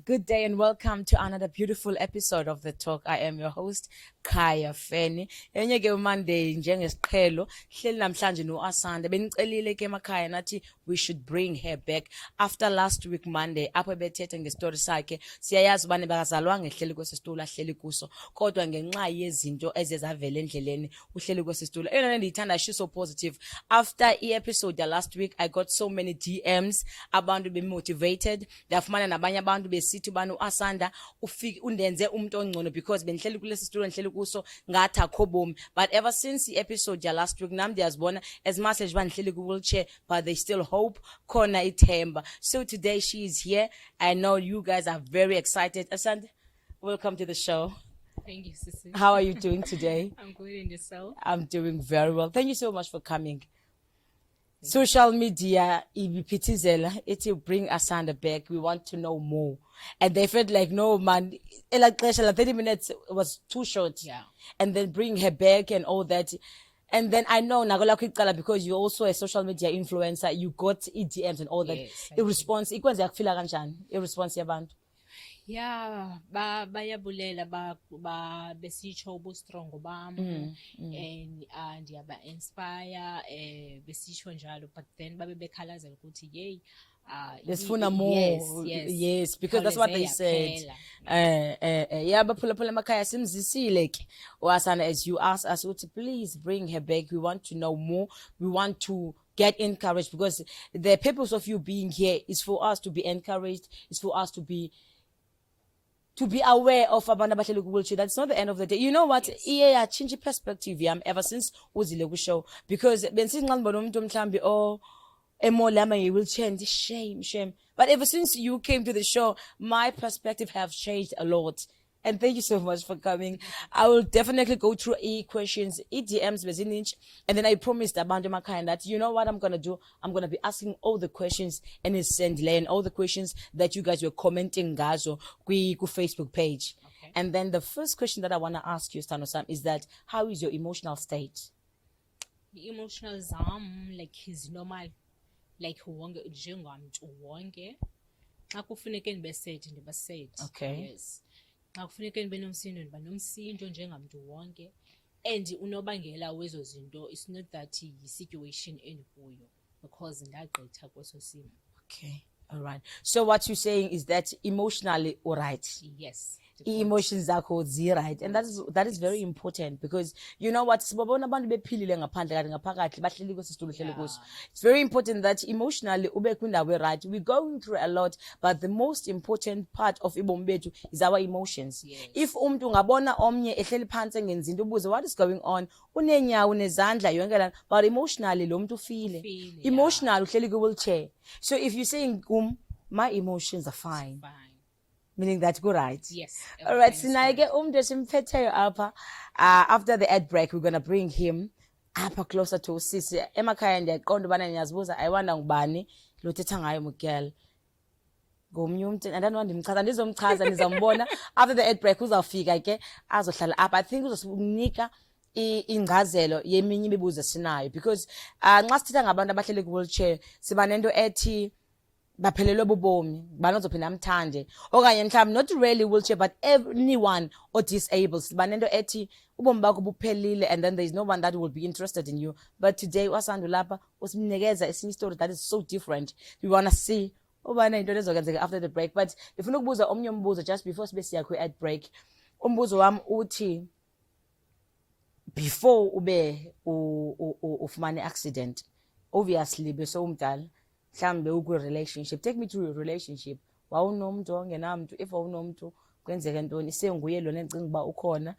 good day and welcome to another beautiful episode of The Talk. I am your host, Kaya Feni. Enye ke Monday njengesiqhelo, hleli namhlanje noAsanda. Benicelile ke emakhaya nathi we should bring her back after last week Monday. Apho bethethe ngestory sakhe. Siyayazi ubani bakazalwanga ehleli kwesitulo ahleli kuso. Kodwa ngenxa yezinto ezezavela endleleni uhleli kwesitulo. Eyona ndiyithanda she's so positive. After episode last week I got so many DMs abantu be motivated. Ndafumana nabanye abantu besithi bani uAsanda ufike undenze umuntu ongcono because bendihleli kulesi studio ndihleli kuso ngathi akho bomi. But ever since the episode last week nam ndiyazibona as much as bandihleli ku wheelchair but they still hope khona ithemba. So today she is here. I know you guys are very excited. Asanda, welcome to the show. Thank you, Sissy. How are you doing today? I'm good, and yourself? I'm doing very well. Thank you so much for coming. Social media, it will bring Asanda back. We want to know more. And they felt like, no, man, 30 minutes was too short. Yeah. And then bring her back and all that. And then I know, Nagola Kwikala, because you're also a social media influencer, you got EDMs and all that. Yes, A response, a response, yabantu. Yeah, bayabulela besitsho ubustrong bam and yaba inspire besitsho njalo, but then babe bekhalazela ukuthi yey lesifuna more. Yes, because that's what they said. Yeah, baphula emakhaya simzisile ke wasana, as you asked us to please bring her back. We want to know more. We want to get encouraged because the purpose of you being here is for us to be encouraged. It's for us to be aware of abantu abahleli ku wheelchair. That's not the end of the day. You know what? Yeah, change perspective yam ever since uzile ku show, because bensinqani bona umuntu mhlambi emolama wheelchair and shame. But ever since you came to the show, my perspective have changed a lot. And thank you so much for coming. I will definitely go through questions, DMs, and then I promised abantu emakhaya that, you know what I'm going to do? I'm going to be asking all the questions and all the questions that you guys were commenting gazo ku Facebook page. Okay. And then the first question that I want to ask you, Stano-sam, is that how is your emotional state? The emotional zam, like his normal, like wonke njengamntu wonke. Xa kufuneke ndibe sad ndiba sad. Okay. Yes. Xa kufuneke ndibe nomsindo ndiba nomsindo njengamntu wonke. And unobangela wezo zinto, it's not that situation endikuyo because ndagqitha kweso simo. Okay. All right. So what you're saying is that emotionally all right. Yes. Emotions are right, and that is very important, because you know what, sibabona abantu bephilile ngaphandle kanti ngaphakathi bahleli kwesitulo hleli kuso. It's very important that emotionally ube kwindawo right. We're going through a lot, but the most important part of ibomi bethu is our emotions. Yes. If umuntu ungabona omnye ehleli phansi engenzi into ubuze what is going on, unenyawo nezandla yonke lana, but emotionally lo muntu ufile. Emotional uhleli ku wheelchair. So if you're saying my emotions are fine. Meaning that go right. Yes. All right. Sinaige simphetheyo apha. After the ad break, we're gonna bring him apha closer to Sisi. Emakhaya ndiyaqonda ubana niyazibuza ayiwanda ngubani lo thetha ngayo mugel. Ngomnye umuntu andandona ndimchaza ndizomchaza nizambona after the ad break uzawufika ke azohlala apha. I think uzosinika ingcazelo yeminye imibuzo sinayo, because nxa sithetha ngabantu abahleli ku wheelchair siba nento ethi baphelelwe bubomi banozophinda amthande okanye mhlawumbe not really wheelchair but anyone or disabled banento ethi ubomi bakho buphelile, and then there is no one that will be interested in you. But today uAsanda lapha usimnikeza esinye story that is so different. We want to see ubana into ezokwenzeka after the break, but ngifuna ukubuza omnye umbuzo just before sibe siya ku ad break. Umbuzo wami uthi, before ube ufumane accident, obviously beso umdala mhlambe uku relationship, take me through your relationship. Wawunomuntu ongenamntu, if wawunomuntu kwenzeka ntoni, senguye lo nencinga ba ukhona?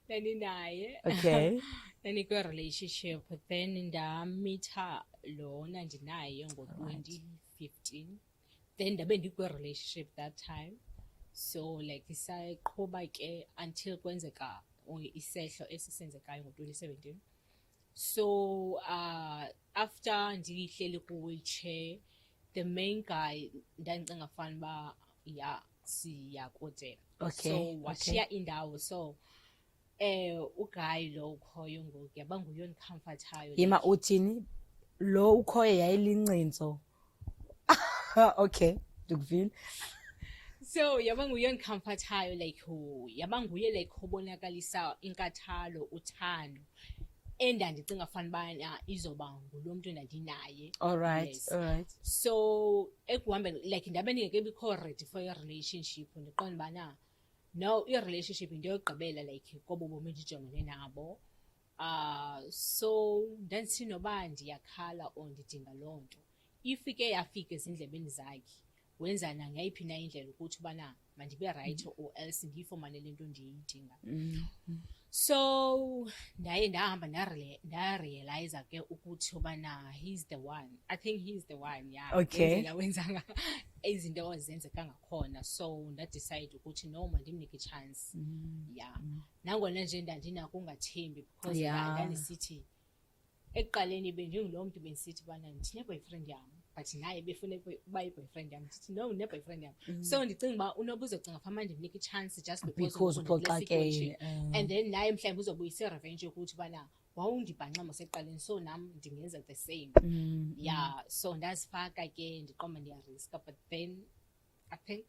Ninaye. Okay. Kwi relationship, then ndamitha lo ndinaye ngo-2015. Then ndabe ndikwi relationship that time. So like isaqhuba ke until kwenzeka isehlo esisenzekayo ngo-2017. So after ndihleli ku wheelchair, the main guy ndandicinga fana ba siyakotela. Okay. So washiya indawo, so uguy lo ukhoyo ngoku yaba nguye ondicomfortayo. Yima uthini lo ukhoyo yayilincinzo. Okay. ndikuvile. So yaba nguye ondicomfortayo, like yaba nguye like obonakalisa inkathalo, uthando, endandicinga fanele ubana izoba ngulo mntu ndandinaye. All right. Yes. All right. So ekuhambeni like ndabe ndingekebikho ready for i-relationship, ndiqonda ubana no, i-relationship into yokugqibela like kobo bomi ndijongene nabo. So ndandithi noba ndiyakhala or ndidinga loo nto, ifike yafika ezindlebeni zakhe, wenza nangayiphi na indlela ukuthi ubana mandibe right or else ndiyifumane le nto ndiyidinga. So ndaye ndahamba ndarealize ke ukuthi ubana he's the one. I think he's the one, yeah. Okay. Wenzanga izinto ezenzeka ngakhona, so ndadecide ukuthi no, mandimnike chance. Yeah. Nangona nje ndandinako ungathembi because ndandisithi ekuqaleni bendingulo mntu bendisithi bana ndine-boyfriend yam, but naye befuna uba yi-boyfriend yam. Ndithi no, ndine-boyfriend yam. So ndicinga uba unoba uzocinga fama ndimnike chance just because uphoxakele. And then naye mhlawumbi uzobuyisa i-revenge yokuthi ubana wawundibhanxa masekuqaleni, so nam ndingenza the same. Yeah, so ndazifaka ke ndiqomba ndiyariska, but then I think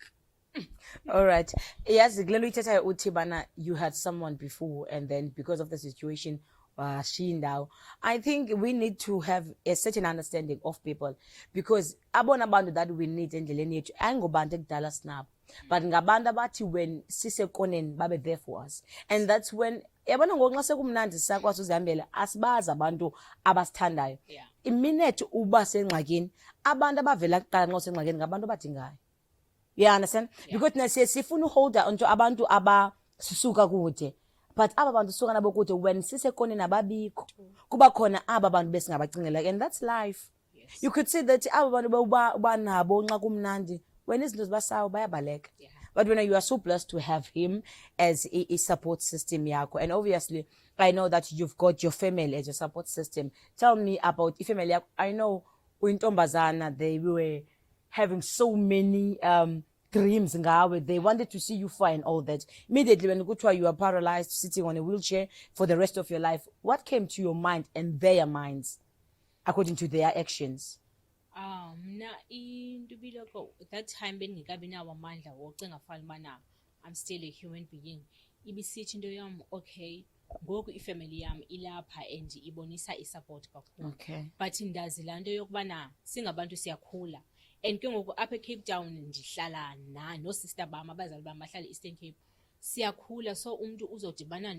all right. Yazi kule nto ithethayo uthi bana you had someone before and then because of the situation washindawo. I think we need to have a certain understanding of people because abona bantu that we need endleleni yethu ayingobantu ekudala sinabo, but ngabantu abathi when sisekoneni babe there for us. And that's when yabona ngoku nxa sekumnandi sakwazi uzihambela asibazi abantu abasithandayo. Iminute uba sengxakini, abantu abavela kuqala nxa usengxakini ngabantu abadingayo. You understand? Because nasiye sifuna uholda onto abantu abasusuka kude, but aba bantu suka nabo kude when sisekoneni ababikho, kuba khona aba bantu besingabacingela, and that's life. You could say that aba bantu banabo nxa kumnandi when izinto zibasawo bayabaleka. But when you are so blessed to have him as a support system yakho, and obviously I know that you've got your family as your support system. Tell me about your family. I know uintombazana, they were having so many dreams ngawe. They wanted to see you far and all that. Immediately when you were paralyzed, sitting on a wheelchair for the rest of your life, what came to your mind and their minds according to their actions? Mna into biloko that time bendingekabi nawo amandla wocinga fanele ubana I'm still a human being. Ibisithi into yam, okay, ngoku ifamily yam ilapha and ibonisa isupport kakhulu. Okay. But ndazi laa nto yokubana singabantu siyakhula, and ke ngoku apha eCape Town ndihlala no-sister bam, abazali bam bahlala Eastern Cape. Siyakhula, so umntu uzodibana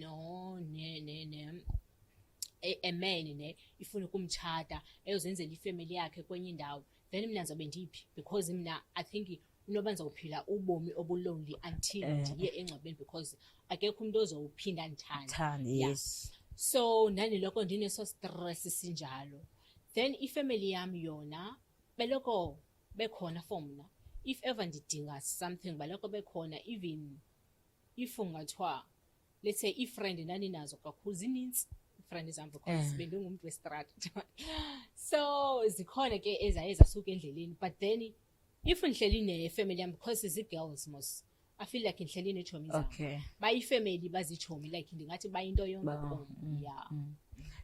a man ne ifuna ukumtshata eyozenzela ifamily yakhe kwenye indawo, then mina ndizobe ndiphi, because mina I think unoba ndizawuphila ubomi obulonely until ndiye engcwabeni because akekho umntu ozowuphinda ndithanda. Yes. So ndandiloko ndineso stress sinjalo, then ifamily yam yona beloko bekhona for mna. If ever ndidinga something baloko bekhona, even if ungathiwa let's say ifriend ndandinazo kakhulu zininzi friend zam because bendingumuntu westrata. So zikhona ke ezaye zasuka endleleni, but then if ndihleli ne-family yam because zi-girls mos I feel like ndihleli neetshomi zam. Okay. Bayifamily bazitshomi, like ndingathi bayinto yonke. Yeah.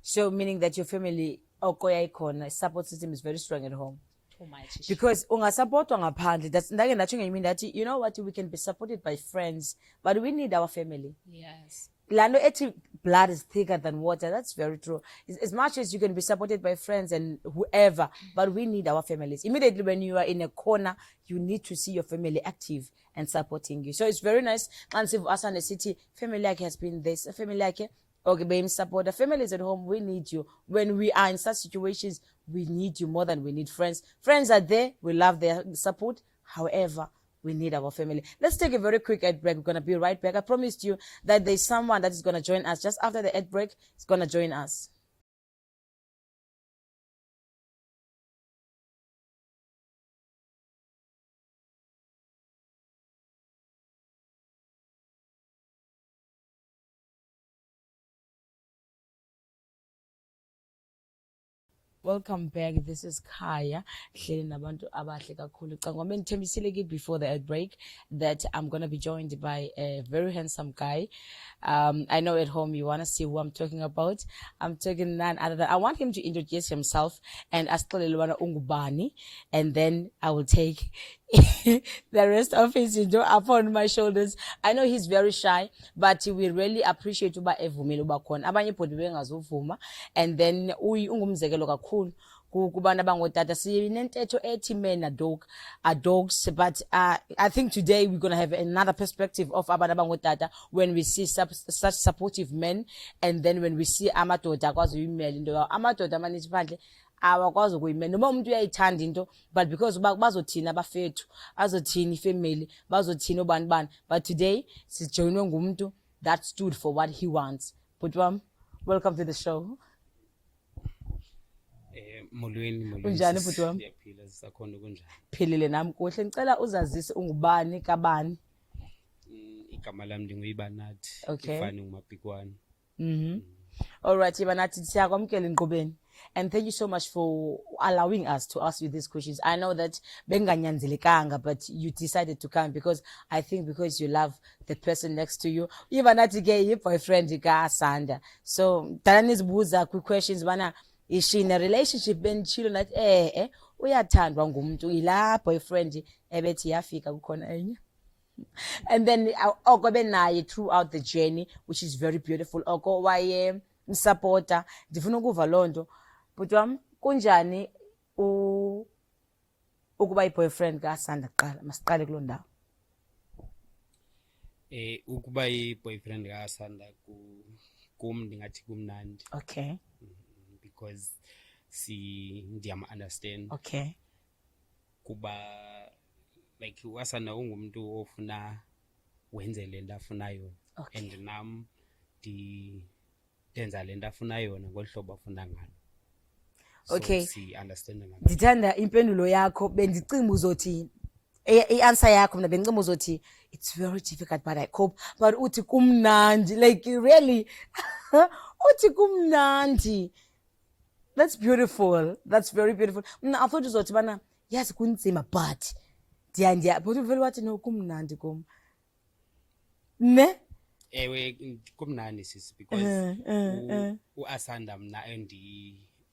So meaning that your family okoya ikhona, support system is very strong at home. Too much. Because ungasupportwa ngaphandle, that's ndake ndatsho ngenyimini ndathi you know what, we can be supported by friends but we need our family. Yes. Lano eti blood is thicker than water. That's very true. As much as you can be supported by friends and whoever, but we need our families. Immediately when you are in a corner, you need to see your family active and supporting you. So it's very nice. And if us in the city, family like has been this, family like okay, being support. The families at home, we need you. When we are in such situations, we need you more than we need friends. Friends are there. We love their support. However, we need our family. Let's take a very quick ad break. We're going to be right back. I promised you that there's someone that is going to join us just after the ad break. It's going to join us. Welcome back. This is Kaya. Hleli nabantu abahle kakhulu. Ngicabanga ngithembisile before the ad break that I'm going to be joined by a very handsome guy. I know at home you want to see who I'm talking about. I'm talking none other than, I want him to introduce himself and asixelele ubana ungubani, and then I will take the rest of his upon my shoulders. I know he's very shy, but we really appreciate uba evumile uba khona. Abanye ibhodi bengazuvuma, and then ungumzekelo kakhulu kubantu abangootata. Sinentetho ethi men are dogs, but I think today we're going to have another perspective of abantu abangootata when we see such supportive men, and then when we see amadoda akwazi uyimela into yawo. Amadoda amaninzi phandle awakwazi ukuyimela noma umuntu uyayithanda into, but because bazothini abafethu, azothini ifamily, bazothini obani bani. But today sijoyinwe ngumuntu that stood for what he wants. Butwam, welcome to the show. Molweni Unjani bhuti wami? Ndiyaphila sisakhona kunjani? Philile nami kuhle. Ngicela uzazise ungubani kabani. Igama lami ndinguyibanathi. Okay. Ifani ngumabhikwane. All right, Ibanathi, siyakwamkela enqubeni. And thank you so much for allowing us to ask you these questions. I know that benganyanzelekanga, but you decided to come because I think because you love the person next to you. Ibanathi ke boyfriend ka Asanda. So dala nizibuza questions bana, is she in a relationship benchilo nathi uyathandwa ngumuntu ila boyfriend ebethi yafika kukhona enye. And then oko benaye throughout the journey, which is very beautiful. Oko waye msupporter. Ndifuna ukuva lonto. But kunjani ukuba boyfriend ka Asanda kuqala? Masiqale kuloo ndawo. Ukuba boyfriend ka Asanda kum ndingathi kumnandi. Okay. Because ndiyam understand. Okay. Kuba like uAsanda ungumuntu ofuna wenze lento afuna yona. Okay. And nam ndenza lento afuna yona ngohlobo afuna ngalo. So okay. Si understand ngalo. Ndithanda impendulo yakho. Bendicimba uzothi i-answer yakho mna bendicimba uzothi it's very difficult but I cope, but uthi kumnandi, like really uthi kumnandi. That's beautiful. That's very beautiful. I thought uzothi bana yazi kunzima but but uvele wathi no kumnandi kum. Ne? Ewe kumnandi sisi because uAsanda mna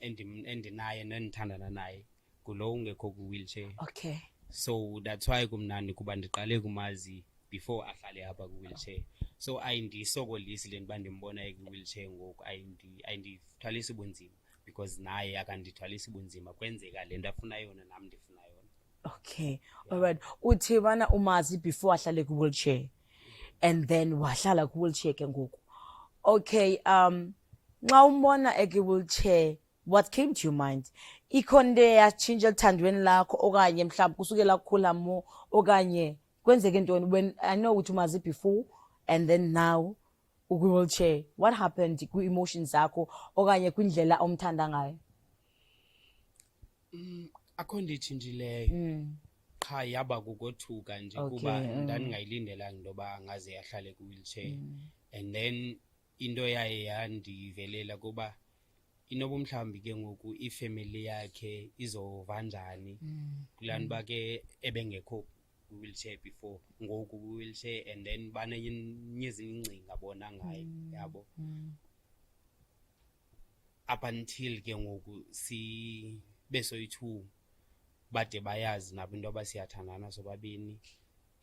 endinaye nendithandana naye kulo ungekho ku-wheelchair. Okay. So that's why kumnandi kuba ndiqale kumazi before ahlale apha ku-wheelchair. So ayindisokolisi le nto ndimbona ku-wheelchair ngoku, ayindithwalisi bunzima because naye akandithwalisi bunzima, kwenzeka le nto afuna yona nam ndifuna yona. Okay. Yeah. All right. Uthi bana umazi before ahlale ku-wheelchair and then wahlala ku-wheelchair ke ngoku. Okay. Nxa umbona eki-wheelchair, what came to your mind? Ikhonde yatshintsha ethandweni lakho okanye mhlawumbe kusukela kukhula mo okanye kwenzeke ntoni when I know ukuthi umazi before and then now uku-wheelchair? What happened ku-emotions zakho okanye kwindlela omthanda ngayo? Akho nditshintshileyo. Qha yaba kukothuka nje kuba ndandingayilindelanga into yoba ngaze ahlale ku-wheelchair. And then into yaye yandivelela kuba inoba mhlawumbi ke ngoku ifamily yakhe izova njani kulaa nto ke ebengekho ku-wheelchair before, ngoku ku-wheelchair, and then banenye ezinye iingcinga bona ngayo, yabo. Up until ke ngoku besoyi-2 bade bayazi nabo into yoba siyathandana sobabini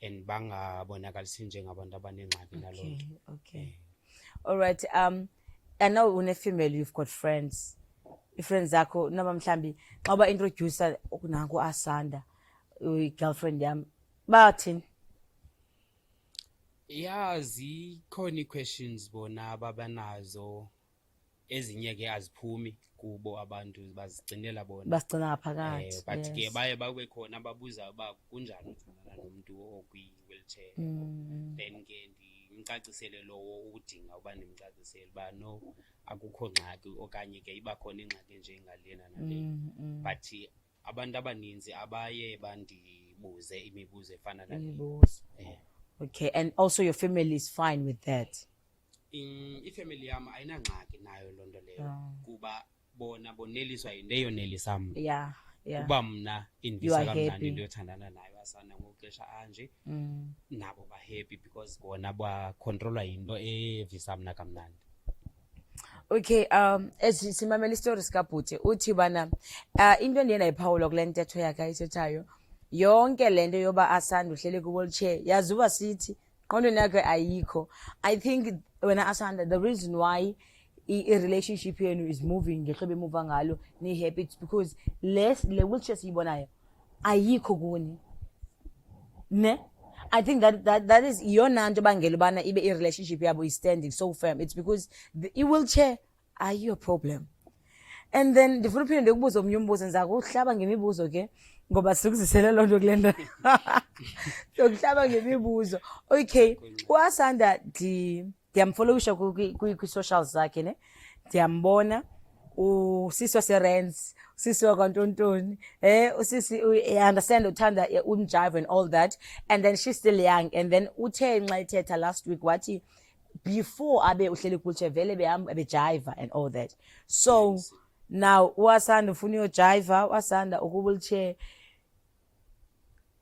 and bangabonakalisi njengabantu abanengxaki naloo nto. Okay. All right. I know une-female you've got friends. I-friends zakho noma mhlambi xa ba-introducer nanku Asanda i-girlfriend yami bathini? Yeah, zikhona ii-questions bona ababanazo, ezinye ke aziphumi kubo abantu, bazigcinela bona. Basigcina phakathi. But ke baye babe khona babuza uba kunjani uthandana nomntu okwi-wheelchair. Then ke ndimcacisele lowo udinga uba ndimcacisele uba no akukho ngxaki okanye ke iba khona ingxaki nje engalena nale. But abantu abaninzi abaye bandibuze imibuzo efana nale. Okay, and also your family is fine with that? Ifamily yam ayinangxaki nayo loo nto leyo kuba bona boneliswa yinto eyonelisa mna. Yeah. Kuba mna indivisa kamnandi into yothandana nayo Asanda ngoxesha anje, nabo ba-happy because bona bakontrolwa yinto evisa mna kamnandi. Okay, simamela istori sikabhuti uthi bana into endiye ndayiphawula kule ntetho yakhe ayithethayo yonke lento yoba Asanda uhlele ku-wheelchair yazuba sithi qondweni yakhe ayikho. I think wena Asanda, the reason why i-relationship yenu is moving ngehlobo emuva ngalo ni-happy, it's because le wheelchair siyibonayo ayikho kuni ne. I think that is iyona nto bangela ubana ibe i-relationship yabo is standing so firm. It's because i-wheelchair ayiyo problem. And then ndifuna uphinde ndikubuze omnye umbuzo, ndiza kuhlaba ngemibuzo ke ngoba sikuzisele loo nto kule nto. Sokuhlaba ngemibuzo. Okay, uAsanda ndiyamfollowisha kwi-socials zakhe ne, ndiyambona usisi waserents, usisi wakwantontoni, usisi I understand uthanda umjive and all that, and then she's still young. And then uthe nxa ithetha last week wathi before abe uhleli ku-wheelchair vele behamba bejiva and all that. So yes. Now uAsanda ufuna uyojiva, uAsanda uku-wheelchair,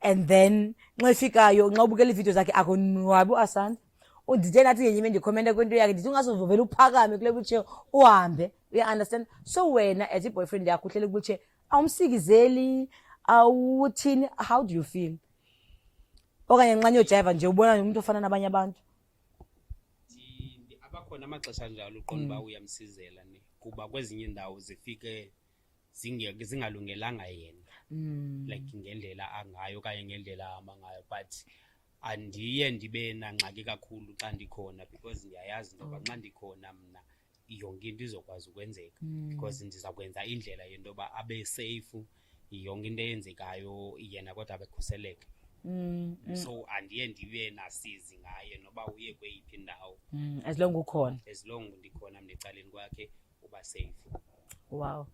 and then nxa ifikayo nxa ubukela iividiyo zakhe akonwabi uAsanda. Undithe nathi ngenye imini ndikhomenta kwento yakhe ndithi ungazovela uphakame kule wheelchair uhambe. You understand? So wena as i-boyfriend yakho uhleli ku-wheelchair awumsikizeli awuthini, how do you feel? Okanye nxa niyojiva nje ubona umuntu ofana nabanye abantu? Abakhona amaxesha njalo uqonda uba uyamsizela ne, kuba kwezinye indawo zifike zingalungelanga yena, like ngendlela angayo okanye ngendlela ahamba ngayo, but andiye ndibe nangxaki kakhulu xa ndikhona, because ndiyayazi into yoba xa ndikhona mna yonke into izokwazi ukwenzeka, because ndiza kwenza indlela yento yoba abe safe, yonke into eyenzekayo yena kodwa abekhuseleke. So andiye ndibe nasizi ngaye noba uye kweyiphi indawo, as long ukhona, as long ndikhona mna ecaleni kwakhe uba safe. Wow.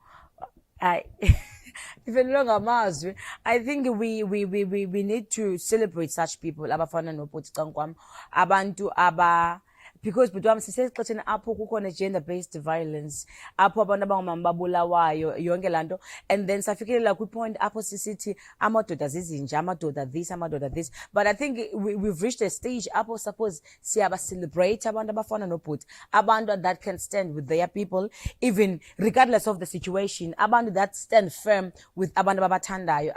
Even ngamazwi, I think we need to celebrate such people abafana nobhuti Cankwam, abantu aba, because but sisexesheni apho kukhona gender based violence, apho abantu abangomama babulawayo yonke lanto, and then safikelela kwi-point apho sisithi amadoda zizinja, amadoda this. But I think we've reached a stage apho suppose siyaba celebrate abantu abafana nobhuti, abantu that can stand with their people even regardless of the situation, abantu that stand firm with abantu ababathandayo.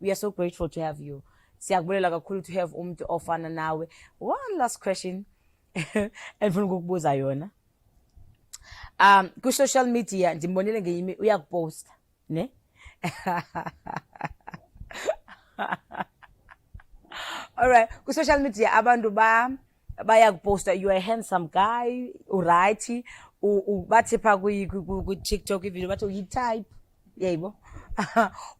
We are so grateful to have you. Siyakubulela kakhulu to have umuntu ofana nawe. One last question endifuna ukukubuza yona. Ku-social media ndimbonile ngenye uyakuposta ne. Alright, ku-social media abantu bayakuposta, you are a handsome guy, uright, bathi pha ku-TikTok ivideo bathi uyi-type, yebo.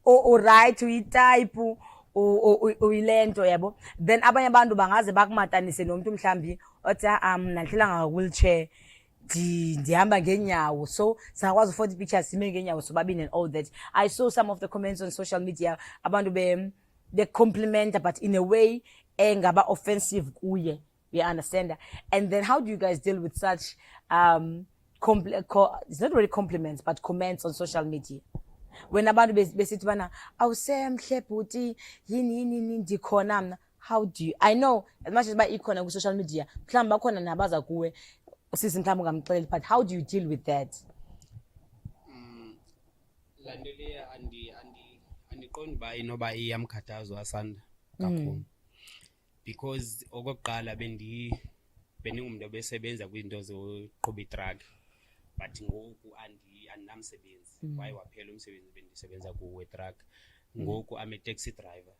Uright, uyi-type, uyilento yabo. Then abanye abantu bangaze bakumatanise nomuntu mhlambi othi nahlala nga-wheelchair ndihamba ngenyawo, so singakwazi u-40 pictures sime ngenyawo sobabini and all that. I saw some of the comments on social media, abantu they compliment but in a way engaba offensive kuye, you understand? And then how do you guys deal with such it's not really compliments but comments on social media? When abantu besithi bana awusemhle bhuti yini ndikhona mna, how do you, I know as much as ba ikhona ku social media mhlawumbe bakhona nabaza kuwe usisi mhlawumbe ungamxeleli, but how do you deal with that? La nto leya andiqondi uba inoba iyamkhathaza uAsanda kakhulu, because okokuqala bendingumntu obesebenza kwiinto zoqhuba itruck, but ngoku andinamsebenzi. Waye waphela umsebenzi bendisebenza kuwo wetruck, ngoku I'm a taxi driver.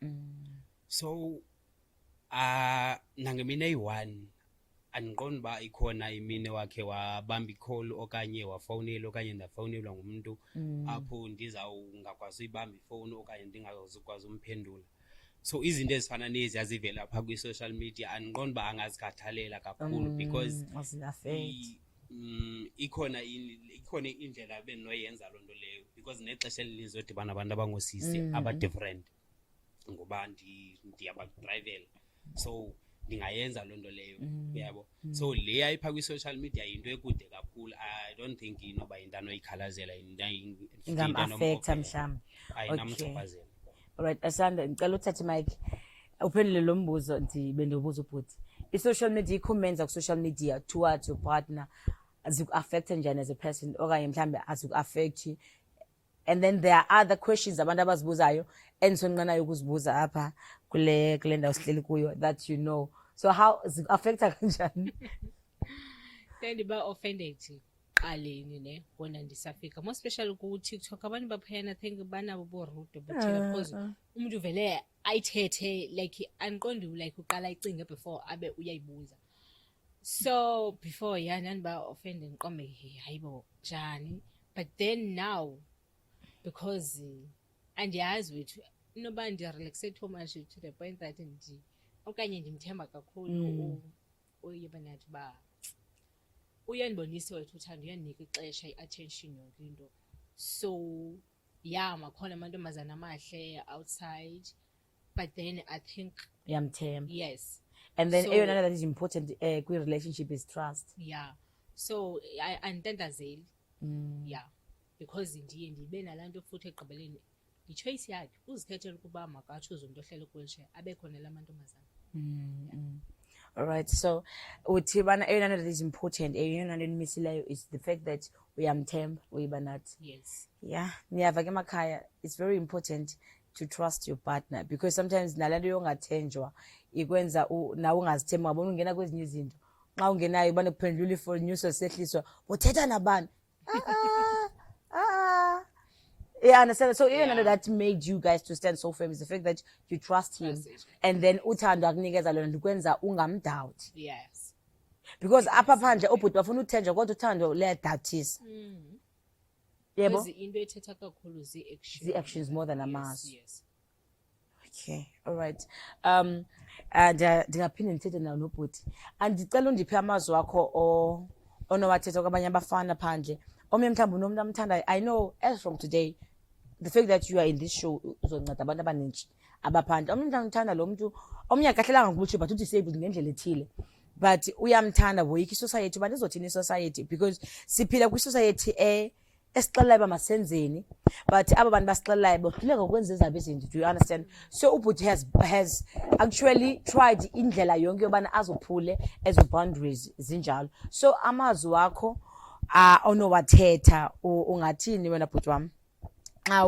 So nangemini eyi-1 andiqondi uba ikhona imini wakhe wabamba i-call okanye wafowunela okanye ndafowunelwa ngumntu apho ndizawungakwazi uyibamba ifowuni okanye ndingazukwazi umphendula. So izinto ezifana nezi azivela apha kwi-social media andiqondi uba angazikhathalela kakhulu, because ikhona indlela bendinoyenza loo nto leyo, because nexesha elininzi odibana abantu abangoosisi aba-different ngoba ndiyabadrayivela, so ndingayenza loo nto leyo, yabo. So le ayipha kwi-social media yinto ekude kakhulu. I don't think inoba yinto anoyikhalazela, ingam-affecta mhlawumbi, ayinamchaphazela. Alright, Asanda, ngicela uthathe mike uphendule lo mbuzo bendiwubuza ubhuti. I-social media, i-comments ku-social media towards your partner ziku-affecta njani as a person okanye mhlawumbe aziku-affect? And then there are other questions abantu abazibuzayo endisonqenayo ukuzibuza apha kule ndawo sihleli kuyo that you know, so how affecta kanjani? Ndandiba offended qaleni ne bona ndisafika, more especially ku-TikTok abantu baphayana I think banabo borude bothina because umuntu vele ayithethe like andiqondi like uqala icinge before abe uyayibuza. So before ndandiba offended ndiqombe hayibo njani, but then now because andiyazi wethu inoba ndirelaxe too much to the point that okanye ndimthemba kakhulu uyebanathi ba uyandibonisa wethu uthando, uyandinika ixesha, i-attention, yonke into. So makhona amantombazana amahle outside, but then I think uyamthemba. Yes. And then eyona that is important kwi-relationship is trust. So anditandazeli. Because ndiye ndibe nalaa nto futhi egqibeleni yi-choice yakhe uzikhethela ukuba makatshuze umntu ohlele kwi-wheelchair abe khona la mantombazana. All right, so uthi bana eyona that is important, eyona nto enimisileyo is the fact that uyamthemba uyibanathi. Yes. Niyava ke emakhaya, it's very important to trust your partner, because sometimes nalaa nto yongathenjwa ikwenza nawe ungazithemba, ngabona ungena kwezinye izinto xa ungenayo ubane kuphendula ifoni nyuso sehliswa uthetha nabani. Understand? So even that made you guys to stand so firm is the fact that you trust him, and then uthando akunikeza lona ndikwenza ungamdoubt. Yes. Because apha phandle obhuti bafuna uthenjwa kodwa uthando luyadouhtisa. Yebo? Because into ethetha kakhulu zii-actions more than amazwi. Yes. Okay, all right. Ndingaphinde ndithethe nawo nobhuti. Andicela undiphe amazwi wakho onowathetha kwabanye abafana phandle. Omnye mhlawumbi unomntu amthandayo. I know as from today, the fact that you are in this show uzonceda abantu abaninji abaphandle. Omnye mhlawumbi uthanda lo mntu, omnye akahlelanga ngubutshe but udisabled ngendlela ethile. But uyamthanda woyika isociety, but izothini isociety? Because siphila kwisociety esixelelayo uba masenzeni, but aba bantu basixelelayo bohluleka ukwenza ezabo izinto. Do you understand? So ubhuti has actually tried indlela yonke yobana azophule ezo boundaries zinjalo. So amazwi wakho onowathetha ungathini wena bhuti wami xa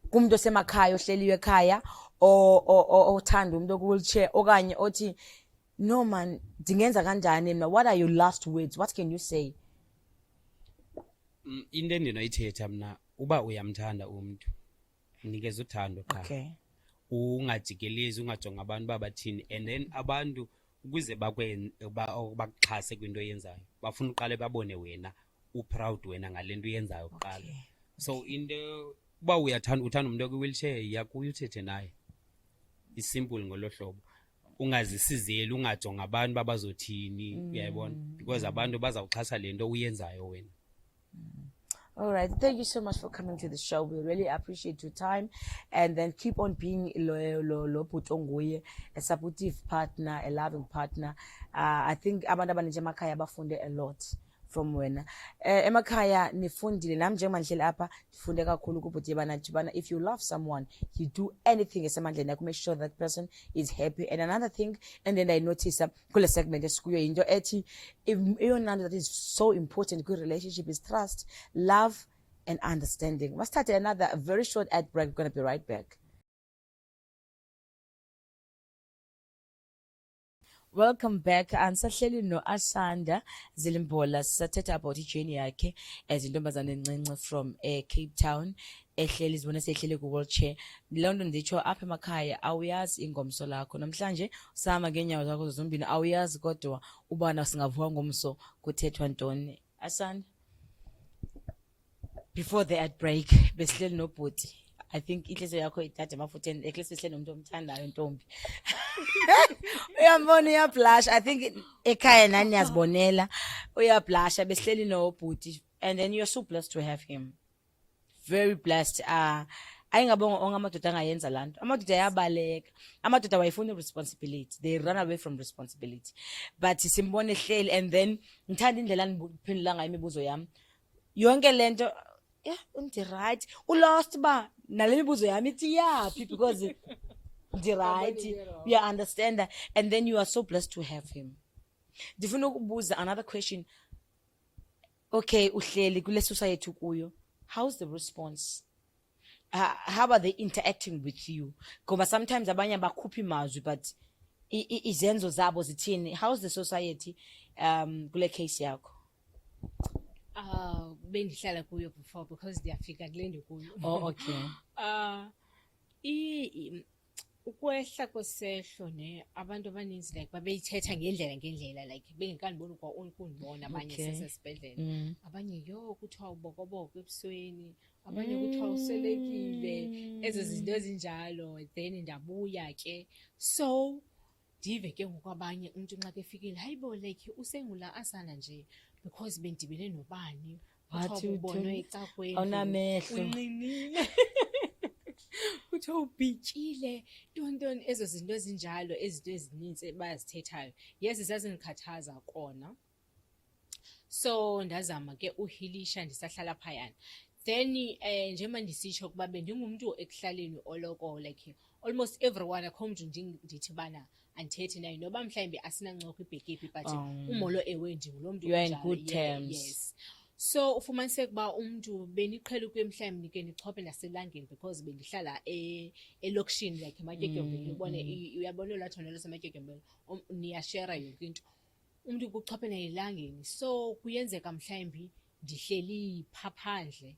kumuntu osemakhaya ohleliwe ekhaya othanda umuntu oku-wheelchair okanye othi no man ndingenza kanjani mna? What are your last words? What can you say? Into endinoyithetha mna, uba uyamthanda umntu nikeza uthando qha. Ungajikelezi, ungajonga abantu babathini, and then abantu ukuze bakuxhase kwinto oyenzayo bafuna uqale babone wena uproud wena ngale nto uyenzayo kuqala. So into uba uthanda umuntu okwi-wheelchair yakuye uthethe naye, isimple ngolo hlobo. Ungazisizeli, ungajonga abantu babazothini, uyayibona, because abantu bazawuxhasa le nto uyenzayo wena. All right, thank you so much for coming to the show. We really appreciate your time, and then keep on being lo bhuti onguye, a supportive partner, a loving partner. I think abantu abaninji emakhaya bafunde a lot from wena. Emakhaya nifundile, nami njengoba ndihleli apha ndifunde kakhulu kubhuti bana, if you love someone, you do anything esemandleni yakho, make sure that person is happy. And another thing, and then I notice kule segment esikuyo into ethi eyona that is so important kwi relationship is trust, love and understanding. Let's start another very short ad break. We're going to be right back. Welcome back. Ansahleli no Asanda Zilimbola sathetha about ijeni yakhe ezintombazane encinci from Cape Town ehleli zibona sehlele ku-wheelchair. Loo nto nditsho apha emakhaya awuyazi ingomso lakho. Namhlanje usahamba ngeenyawo zakho zombini awuyazi kodwa ubana singavuka ngomso kuthethwa ntoni. Asanda, before the ad break besihleli nobhuti. I think inhliziyo yakho ithatha amafutheni eklesi sihleli nomuntu omthandayo ntombi. Uyambona uyablush. I think ekhaya nani yazibonela uyablusha besihleli nobhuti, and then you're so blessed to have him. Very blessed. Ayingabonga onke amadoda angayenza laa nto. Amadoda ayabaleka. Amadoda awayifuni responsibility. They run away from responsibility. But simbone ehleli, and then ngithanda indlela niphendula ngayo imibuzo yami. Yonke lento right. Ulost ba nale mibuzo yami ithi yaphi, because right. You understand that, and then you are so blessed to have him. Ndifuna ukubuza another question. Okay, uhleli kule society kuyo. How's the response? how are they interacting with you? Because sometimes abanye abakhuphi mazwi, but izenzo zabo zithini? How's the society kule case yakho? Bendihlala kuyo before because ndiyafika kule ndikuyo. Oh, okay. Ukwehla kwesehlo ne abantu abaninzi like babeyithetha ngendlela like bengekandiboni kwa ukundibona abanye sesesibhedlele. Abanye yo kuthiwa ubokoboko ebusweni, abanye kuthiwa uselekile, ezo zinto ezinjalo. Then ndabuya ke, so ndive ke ngokwabanye umuntu nxa kefikile, hayibo like usengula asana nje because bendibene nobani, wathi ubonwe ecakweni, awunamehlo, unqinile, kuthiwa ubhitshile, ntoni ezo zinto ezinjalo, ezinto ezininzi bayazithethayo. Yes, zazingikhathaza kona. So ndazama ke uhilisha ndisahlala phayana. Then njengoba ndisitsho ukuba bendingumuntu ekuhlaleni oloko like almost everyone akho mntu ndithi bana andithethi naye noba mhlawumbi asinancoko ibhekephi, but umolo ewe ndingulo mntu onjalo. Yes. So ufumaniseke uba umntu beniqhela ukuye mhlawumbi nike ndichophe naselangeni because bendihlala elokishini like ematyotyombe. Uyabona olaa thonelo sematyotyombe niyashera yonke into, umntu kuchophe naye elangeni. So kuyenzeka mhlawumbi ndihleli phaphandle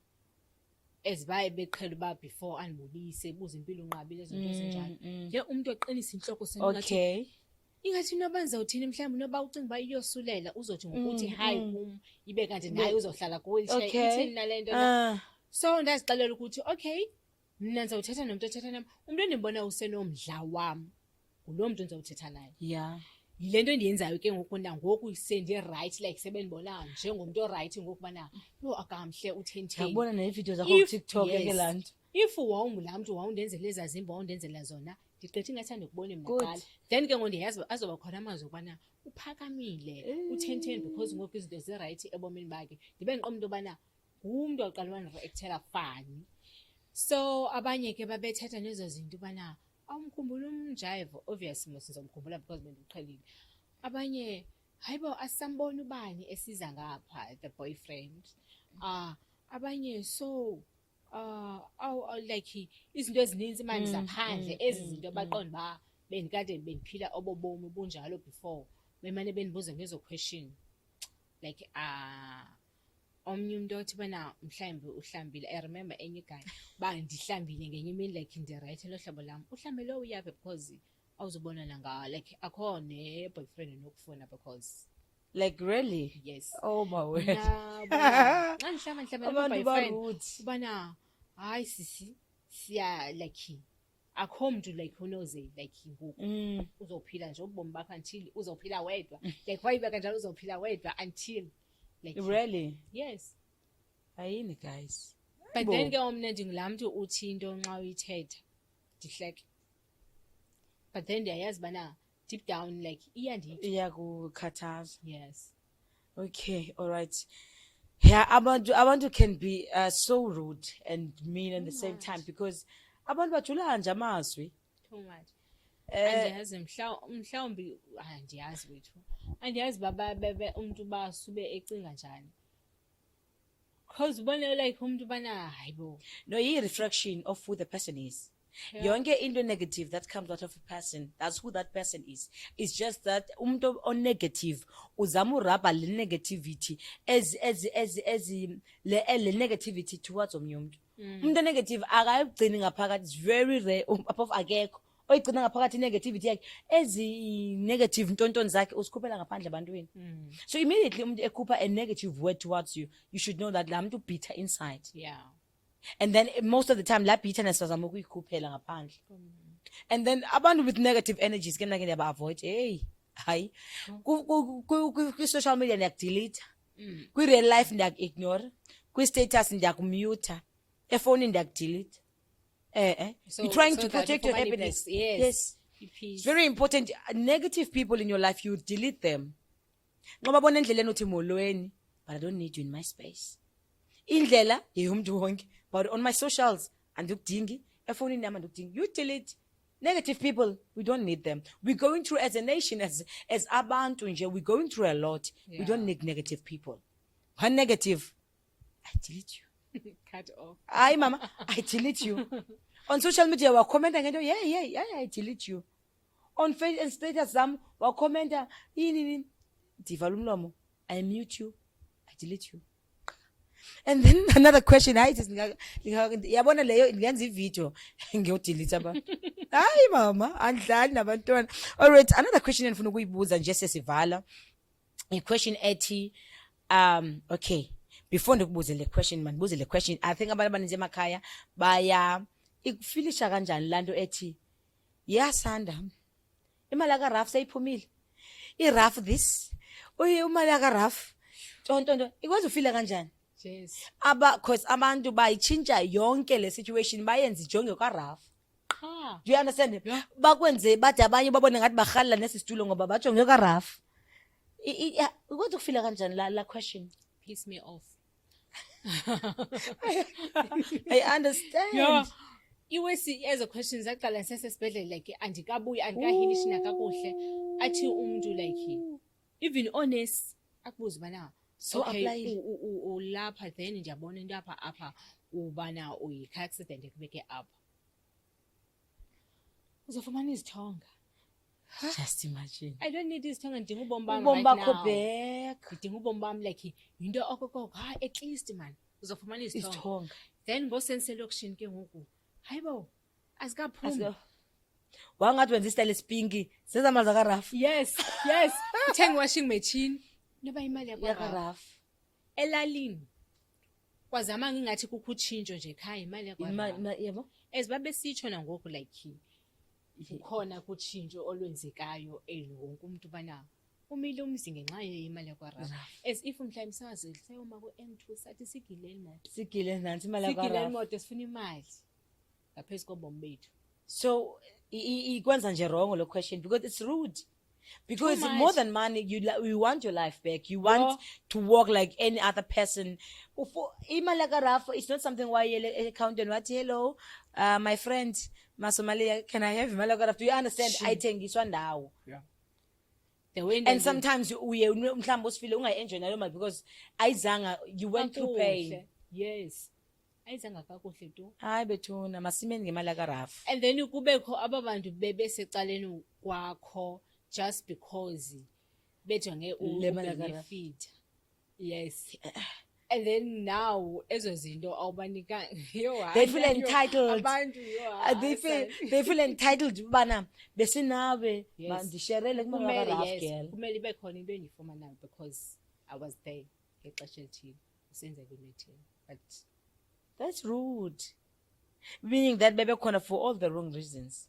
ezibaye beqhela uba before andibulise buze impilo unqabile ezinto ezinjalo. Le umntu eqinisa inhloko Okay. Ingathi noba ndizawuthini mhlawumbi noba ucinga uba iyosulela uzothi ngokuthi hayi kum ibe kanti naye uzohlala ku-wheelchair. Ithini nale nto na? So ndazixelela ukuthi okay, mna ndizawuthetha nomntu othetha nam. Umntu endimbona usenomdla wam ngulo mntu ndizawuthetha naye. Yeah. Yile nto endiyenzayo ke ngoku nangoku sendirayithi like sebendibona njengomntu orayithi ngokubana lo akamhle utheni. Yabona neevidiyo zakho kuTikTok ke laa nto. If wawungulaa mntu wawundenzela ezaa zimbo wawundenzela zona, ndigqithi ingathanda ukubona mna kuqala. Then ke ngoku ndiyazi azoba khona amazwi okubana uphakamile utheni because ngoku izinto zirayithi ebomini bakhe. Ndibe ndiqonda into yobana ngumntu waqala wandireaktela fani. So abanye ke babethetha nezo zinto ubana awumkhumbula umjive. Obviously mos sizomkhumbula because bendiqhelile. Abanye hayibo asambona ubani esiza ngapha, the boyfriend. Abanye so like izinto ezininzi manje zaphandle ezi zinto baqonda ba bendikade bendiphila obobomi bunjalo before bemane bendibuza ngezo question like omnye umuntu othi bana mhlawumbi uhlambile. I remember enye guy ba ndihlambile ngenye imini like ndirayithi lo hlobo lam, uhlambe lo uyaphi because awuzobona nanga like akho ne boyfriend nokufuna because like really. Yes. Oh my word. Xa ndihlamba Abantu boyfriend ubana hayi sisi siya like akho mntu like unoze like ngoku uzophila nje ubomi bakho until uzophila wedwa like wayiba kanjalo uzophila wedwa until like really. Yes. Ayini guys. But then ke omnye ndingulaa mntu uthi into nxa uyithetha ndihleke, but then ndiyayazi bana deep down like iyakukhathaza. Yes. Okay, all right. Yeah, abantu can be so rude and mean at the same time because abantu bajula nje amazwi too much. Andiyazi mhlawumbi andiyazi wethu, andiyazi baba bebe umuntu basube ecinga njani because ubone like umuntu bana hayibo no yi-reflection of who the person is. Yonke into negative that comes out of a person, that's who that person is. It's just that umuntu on negative uzama uraba le negativity as le negativity towards omnye umuntu. Umuntu negative akayigcini ngaphakathi. It's very rare above akekho oyigcina ngaphakathi negativity yakhe ezi negative ntontoni zakhe usikhuphela ngaphandle ebantwini. So immediately umuntu ekhupha a negative word towards you, you should know that la muntu bitter inside. Yeah. And then most of the time la bitterness bazama ukuyikhuphela ngaphandle. And then abantu with negative energies ke nake ndiyaba avoid. Hey hayi ku social media ndiyakudelete, ku real life ndiyaku-ignore, ku status ndiyakumute, ephone ndiyakudelete. You're trying to protect your happiness. Yes. It's very important. Negative people in your life, you delete them. Ngoba bona endleleni uthi molweni, but I don't need you in my space. Indlela yeyomntu wonke, but on my socials andukudingi, efonini yami andukudingi. You delete negative people. We don't need them. We're going through as a nation, as abantu nje, we're going through a lot. We don't need negative people. One negative, I delete you. Cut off. Hayi mama, I delete you. On social media wakhomenta ngento, yeah, I delete you. On Facebook and status zam wakhomenta yini, ndivala umlomo, I mute you, I delete you. And then another question, hayi yabona leyo ngenza ivideo ngiyodelete abantu. Hayi mama, andlali nabantwana. All right, another question endifuna ukuyibuza nje sesivala. I-question ethi, okay, before ndikubuze le question, mandibuze le question. I think abantu abaninzi emakhaya ikufilisha kanjani lanto ethi, yasanda, imali yakaraf seyiphumile. I-raf this, imali yakaraf, ntonto, ikwazi ufila kanjani? Yes. Cause abantu bayitshintsha yonke le situation bayenze ijonge kwaraf. Do you understand? Yeah. Bakwenze bathi abanye babone ngathi barhalela nesisitulo ngoba bajonge kwaraf. Ikwazi ukufila kanjani la question? Piss me off. I understand. Yeah. Iwesi as a question zaqala sesesibhedlela like andikabuya andikahilishi nakakuhle athi umuntu like even honest akubuza bana So apply ulapha then ndiyabona into apha ubana uyi-car accident ekubeke apha uzofumana izithonga. Just imagine. I don't need izithonga, ndidinga ubomi bam Ubomi right bakho now. back. Ndidinga ubomi bam like yinto okokoko at least man uzofumana izithonga. Isithonga. Then ngosenselokishini ke ngoku hayibo azikaphumi. Wangathi wenza istyle espinki sezamali zakaraf. Yes. Uthenga washing machine noba imali yakwaraf elalini kwazama ngingathi kukho utshintsho nje ekhaya imali yakwaraf. Yebo. Ezibabesitsho nangoku like kukhona kutshintsho olwenzekayo wonke umuntu bana umile umzi ngenxa yemali yakwaraf. As if mhlawumbe sayoma ku-N2 sathi sigileni moto. Sigile nansi imali Sigileni yakaraf. moto sifuna imali ngaphezu kobomi bethu. So ikwenza nje wrong lo question because it's rude. Because Too much. more than money, you want your life back. You want to walk like any other person. Imali yakaraf, it's not something why you account and what, hello, my friend, Masomalia, can I have imali yakaraf? Do you understand? I think it's one now. Yeah. The way And sometimes mhlawumbe usifile ungayi-enjoy nayo mali because ayizanga, you went through pain. Yes. Ayizanga kakuhle tu. Hayi bethuna masimeni ngemali yakaraf. And then kubekho ababantu besecaleni kwakho just because bejonge feed. Yes. And then now ezo zinto awubanika They feel entitled. abantu They feel entitled bana besinawe Yes. mandisherele kumali yakaraf girl. kumele ibe khona into endiyifumanayo because I was there ngexesha elithile usenzeka into ethile. But That's rude. Meaning that baby corner for all the wrong reasons.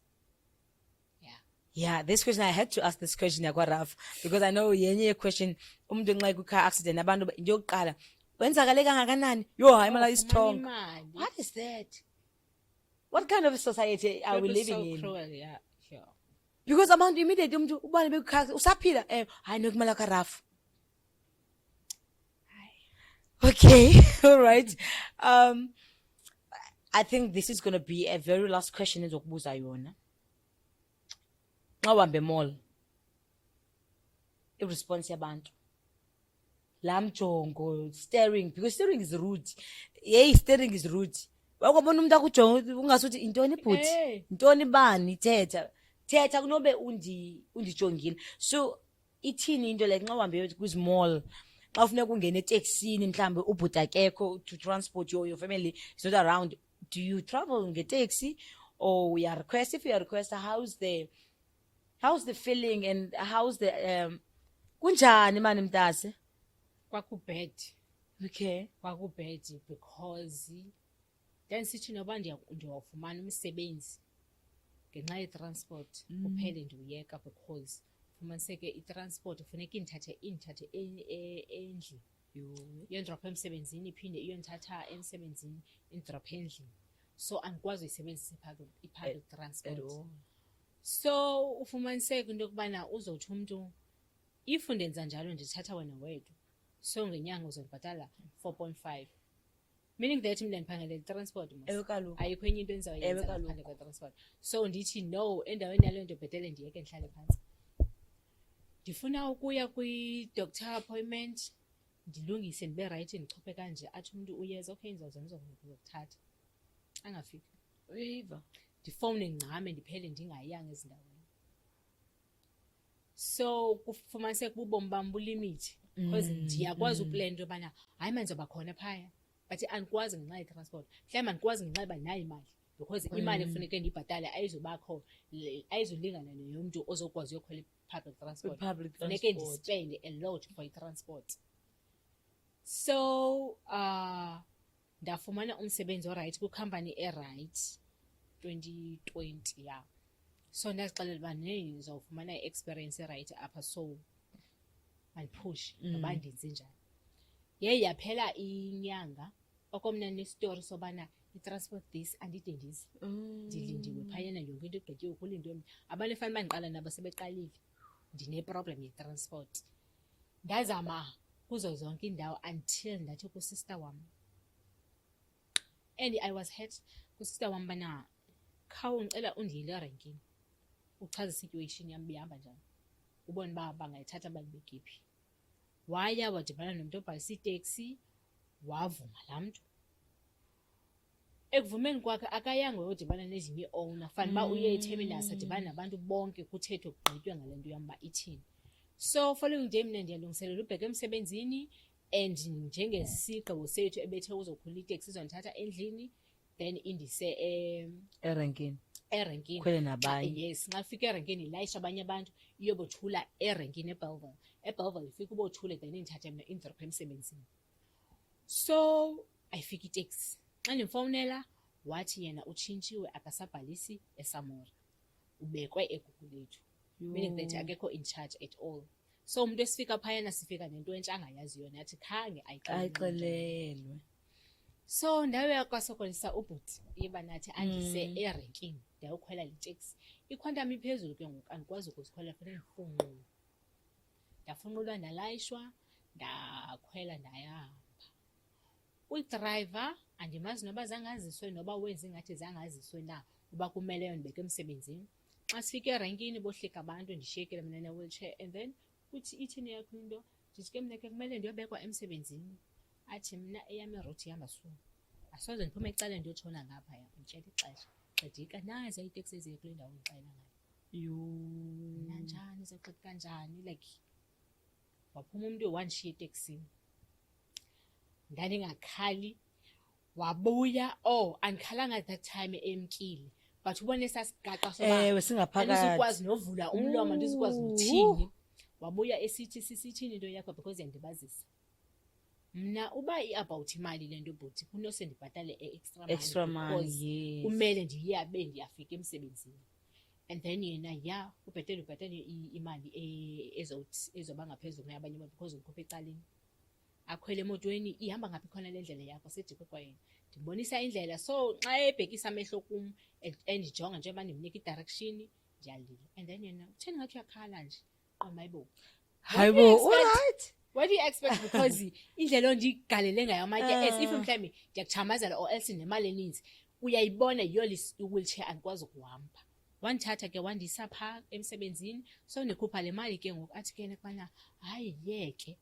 Yeah, this question, I had to ask this question yakwaraf because I know yenye question umuntu nxa ku-car accident abantu into yokuqala wenzakale kangakanani yo hayi mala isithonga. imali. What is that? What kind of a society are we People living so in? cruel, yeah, sure. Because abantu immediately umuntu ubani beku-car usaphila hayi nokumala yakaraf. Okay, all right. I think this is going to be a very last question ezokubuza yona. Xa uhambe mall, i-response yabantu, laa mjongo, staring, because staring is rude. Yey, staring is rude. Wakwabona umuntu akujonga ungasuthi intoni bhuti, Hey. intoni bani, thetha kunobe undijongile. So ithini into like xa uhambe kwizi-mall, xa ufuneka ungene eteksini mhlambe ubhuti akekho to transport your family is not around, do you travel ngeteksi or we are request? If you are request, how's the feeling and how's the kunjani mani mntase? Kwakubad. Okay. Kwakubad because then sithi noba ndiyawufumana umsebenzi ngenxa yetransport kuphele ndiwuyeka because fumaniseke itransport funeka indithathe endlini iyondropha emsebenzini iphinde iyondithatha emsebenzini indropha endlini, so andikwazi uyisebenzisa i-public transport. So ufumaniseke into yokubana uzothi umntu if ndenza njalo ndithatha wena wedwa, so ngenyanga uzondibhatala 4.5, meaning that mna ndiphangele transport ayikho enye into endizayenza ngaphandle kwetransport. So ndithi no, endaweni yaloo nto bhetele ndiyeke ndihlale phantsi. Ndifuna ukuya kwi-doctor appointment, ndilungise ndibe right ndichophe kanje athi umuntu uyeza okay ndizawuzenza ngokuthatha angafiki uyiva ndifowune ngcame ndiphele ndingayanga ezindaweni. So kufumaniseka ubomi bam bulimithi because ndiyakwazi uplana into yobana hayi mandizoba khona phaya but andikwazi ngenxa yetransport, mhlawumbi andikwazi ngenxa yoba ndinayo imali because imali ekufuneke ndiyibhatale ayizubakho ayizulingana neyomntu ozokwazi uyokhwela i-public transport, funeke ndispende a lot for i-transport. So ndafumana umsebenzi orayithi kwikhampani erayithi 2020 ya. So ndazixelela uba ndizawufumana i-experience erayithi apha, so mandiphushe noba ndenze njani. Yaphela inyanga okomna nestori sobana i-transport this andide ndize ndilindiwe phayana yonke into igqityiwe kulindwe abantu efana bandiqala nabo sebeqalile ndineproblem ye-transport. Ndazama kuzo zonke iindawo until ndathi kusister wam, and I was hurt kusister wam bana khawu ngicela undiyile erenkini uchaze situation yam bihamba njani ubone uba bangayithatha balibeke phi. Waya wadibana nomntu obhalisa iteksi wavuma laa mntu. Ekuvumeni kwakhe akayanga uyodibana nezinye ii-owner, fanele uba uye eterminus adibane nabantu bonke kuthethwe kugqitywe ngale nto yam uba ithini. So following day mna ndiyalungiselela ubheka emsebenzini and njengesigqibo sethu ebethe uzokhwela iteksi izondithatha endlini then indise erenkini khwele nabanye. Yes, ngafika erenkini ilayisha abanye abantu iyobothula erenkini eBellville ifika ubothule then indithathe mna indiropha emsebenzini. So ayifika iteksi xa ndimfowunela wathi yena utshintshiwe akasabhalisi eSamora ubekwe eGugulethu, meaning that akekho in charge at all. So umuntu esifika phayana sifika nento entsha angayaziyo nathi khange ayixelelwe. So ndawe kwasokolisa ubhuti iba nathi andise erenkini ndayokhwela le teksi. Ikhwantam iphezulu ke ngoku andikwazi ukuzikhwela funeka ndifunqule. Ndafunqulwa ndalayishwa ndakhwela ndayahamba. Udriver andimazi noba zangaziswe noba wenze ngathi zangaziswe na uba kumeleyo ndibeke emsebenzini. Xa sifike erenkini bohlika abantu ndishiyekele mna ne-wheelchair and then uthi ithini yakho into ndithi ke mna ke kumele ndiyobekwa emsebenzini. Athi mna eyam iruthi ihamba so asoze ndiphume ecaleni ndiyotshona ngaphaya ndityela ixesha xedika nazi iteksi eziye kule ndawo ndixelela ngayo nanjani izoxeka kanjani like waphuma umntu wandishiya eteksini ndandingakhali. Wabuya andikhalanga that time emkile but ubone sasigaxa soba singaphakathi andizukwazi novula umlomo andizukwazi nothini. Wabuya esithi sisithini into yakho because yandibazisa mna uba i-about imali le nto bhuti kunose ndibhatale extra money kumele ndiyabe ndiyafika emsebenzini. And then yena ubhetele imali ezoba ngaphezulu kuneyabanye abantu because ukhupha ecaleni. Akhwele emotweni ihamba ngaphi khona le ndlela yakho sedikwe kwayena ndimbonisa indlela. So xa ebhekisa amehlo kum endijonga njengoba ndimnika idirection ndiyalila. And then yena utheni ngathi uyakhala nje mayibo hayibo alright. What do you expect? Because indlela ondigalele ngayo amatye if mhlawumbi ndiyakuthamazela or else nemali eninzi uyayibona yiyo i-wheelchair andikwazi ukuhamba. Wandithatha ke wandisa phaa emsebenzini. So ndikhupha le mali ke ngoku athi ke nekubana hayi yeke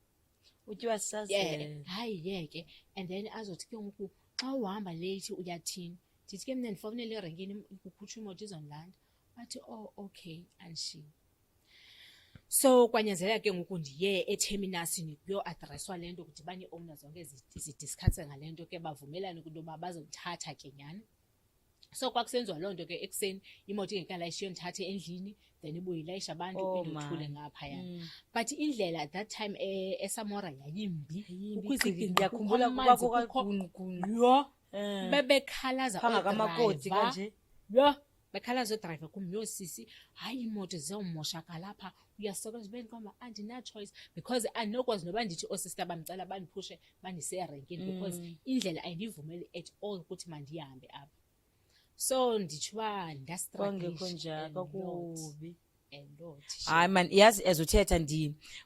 utyiwa sisazela hayi yeke. And then azothi ke ngoku xa uhamba late uyathini. Ndithi ke mna ndifowunele erenkini kukhutshwa imoto izondilanda. Athi okay andishiye. So kwanyanzeleka ke ngoku ndiye eterminusini kuyo-adreswa le nto kudibane ii-owner zonke zidiskhase ngale nto ke bavumelane kwinto yoba bazondithatha ke nyhani. So kwakusenziwa loo nto ke ekuseni imoto ingekalayishiyo ndithathe endlini then ibuye ilayisha abantu indothule ngaphayana. But indlela at that time eSamora yayimbi. Ndiyakhumbula kwakho kakhulu bebekhalaza phangakamakoti kanje bekhalaza odrayiva kum yosisi hayi imoto zizawumoshakala apha uyasokola zibe ndiqomba andina-choice because andinokwazi noba ndithi oosista bamcela bandiphushe bandise erenkini because indlela ayindivumeli at all ukuthi mandihambe apha. So nditsho uba kwangekho njalo kakubi a lot. hayi man yazi as uthetha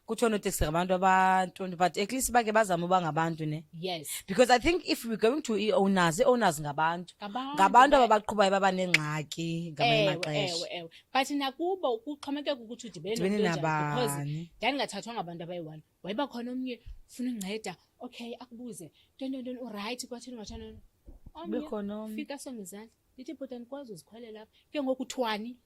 kuthiwa oonoteksi ngabantu abantoni but at least bake bazame uba ngabantu ne Yes. because I think if we're going to ii-owners ngabantu Ngabantu ababaqhubayo baba nengxaki ngamanye amaxesha but nakubo kuxhomekeka ukuthi udibene Udibene nomntu onjani, because nabani. ndandingathathwa ngabantu abayi-one. Wayeba khona omnye ufuna unceda, okay akubuze ntoni urayithi kwathini wathana Bekhona omnye. fika sonke izandla ndithi bhuti andikwazi uzikhwelela apha ke ngoku thwani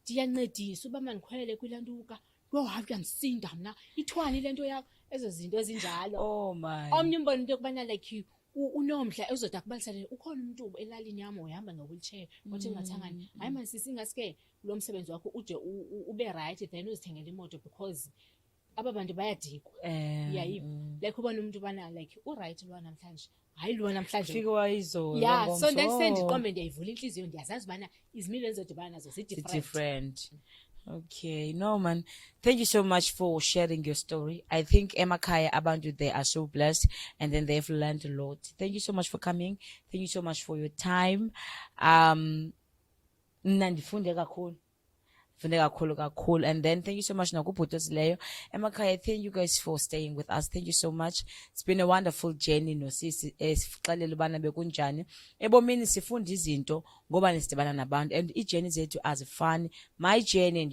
ndiyancedisa uba mandikhwelele kwilantuka hayi kuyandisinda mna ithwani le nto yakho, ezo zinto ezinjalo. oh my Omnye umbona into yokubana like unomdla ezoda kubalisele ukhona umntu elalini yam ohamba nge-wheelchair othi ngathangani hayi masisi ingaske lo msebenzi wakho uje ube right then uzithengele imoto because aba bantu bayadikwa. Yayiva like ubona umuntu ubana like uright lwa namhlanje hayi lwa namhlanje fika wayizolo yeah so sendiqombe ndiyayivula inhliziyo ndiyazazi ubana izimilo ezodibana nazo different. Okay, no man. Thank you so much for sharing your story. I think emakhaya abantu they are so blessed and then they've learned a lot. Thank you so much for coming. Thank you so much for your time. Mna ndifunde kakhulu and then thank you so much nakubhuti osileyo emakhaya. Thank you guys for staying with us. Thank you so much. It's been a wonderful journey nosisi sixelela ubana bekunjani ebomini sifunda izinto ngoba nisidibana nabantu and i-journey zethu as fun. My journey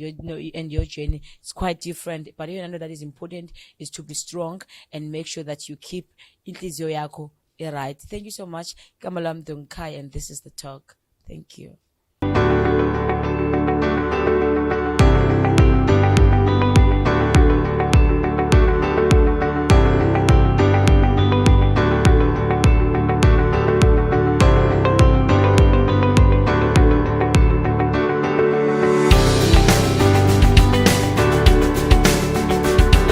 and your journey is quite different, but you know that is important is to be strong and make sure that you keep inhliziyo yakho right. Thank you so much. Igama lami Nkai and this is The Talk. Thank you.